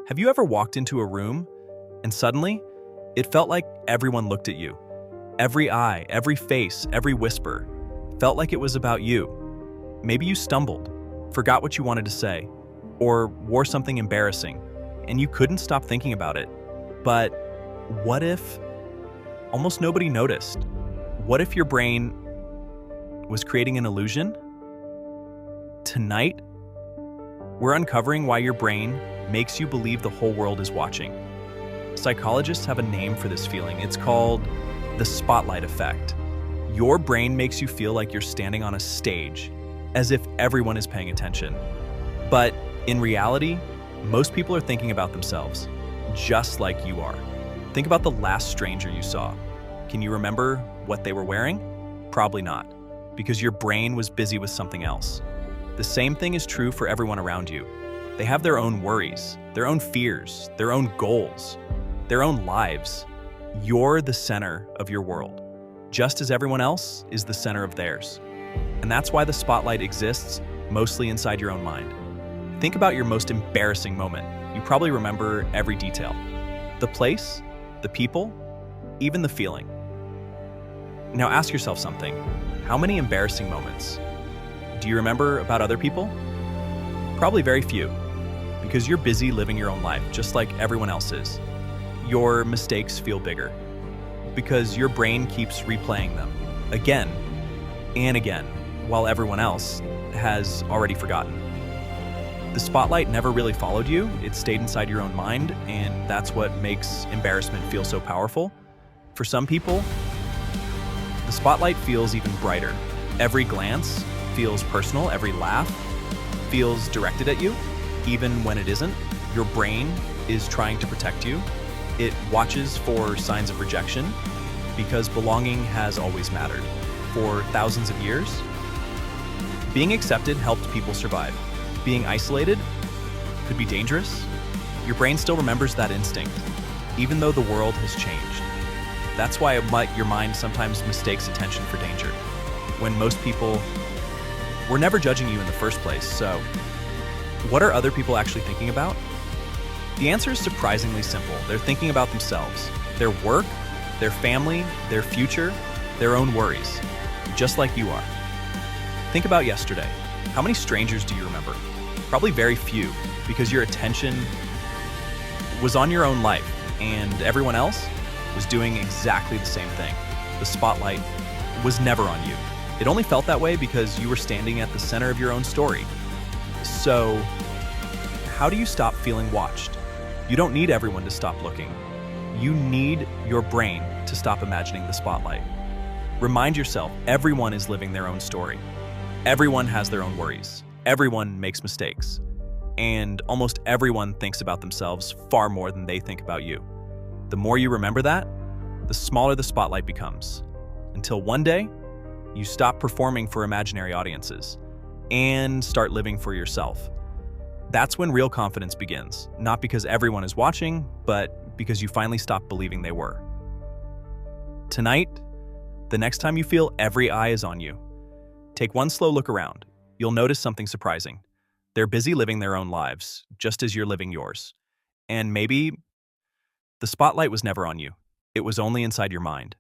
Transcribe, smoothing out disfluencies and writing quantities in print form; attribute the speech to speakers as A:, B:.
A: Have you ever walked into a room and suddenly it felt like everyone looked at you? Every eye, every face, every whisper felt like it was about you. Maybe you stumbled, forgot what you wanted to say, or wore something embarrassing, and you couldn't stop thinking about it. But what if almost nobody noticed? What if your brain was creating an illusion? Tonight, we're uncovering why your brain makes you believe the whole world is watching. Psychologists have a name for this feeling. It's called the spotlight effect. Your brain makes you feel like you're standing on a stage, as if everyone is paying attention. But in reality, most people are thinking about themselves, just like you are. Think about the last stranger you saw. Can you remember what they were wearing? Probably not, because your brain was busy with something else. The same thing is true for everyone around you. They have their own worries, their own fears, their own goals, their own lives. You're the center of your world, just as everyone else is the center of theirs. And that's why the spotlight exists mostly inside your own mind. Think about your most embarrassing moment. You probably remember every detail. The place, the people, even the feeling. Now ask yourself something. How many embarrassing moments do you remember about other people? Probably very few, because you're busy living your own life, just like everyone else is. Your mistakes feel bigger, because your brain keeps replaying them again and again, while everyone else has already forgotten. The spotlight never really followed you, it stayed inside your own mind, and that's what makes embarrassment feel so powerful. For some people, the spotlight feels even brighter. Every glance feels personal, every laugh feels directed at you, even when it isn't. Your brain is trying to protect you. It watches for signs of rejection because belonging has always mattered. For thousands of years, being accepted helped people survive. Being isolated could be dangerous. Your brain still remembers that instinct, even though the world has changed. That's why your mind sometimes mistakes attention for danger, when most people were never judging you in the first place. So, what are other people actually thinking about? The answer is surprisingly simple. They're thinking about themselves, their work, their family, their future, their own worries, just like you are. Think about yesterday. How many strangers do you remember? Probably very few, because your attention was on your own life, and everyone else was doing exactly the same thing. The spotlight was never on you. It only felt that way because you were standing at the center of your own story. So, how do you stop feeling watched? You don't need everyone to stop looking. You need your brain to stop imagining the spotlight. Remind yourself, everyone is living their own story. Everyone has their own worries. Everyone makes mistakes. And almost everyone thinks about themselves far more than they think about you. The more you remember that, the smaller the spotlight becomes. Until one day, you stop performing for imaginary audiences and start living for yourself. That's when real confidence begins, not because everyone is watching, but because you finally stop believing they were. Tonight, the next time you feel every eye is on you, take one slow look around. You'll notice something surprising. They're busy living their own lives, just as you're living yours. And maybe the spotlight was never on you. It was only inside your mind.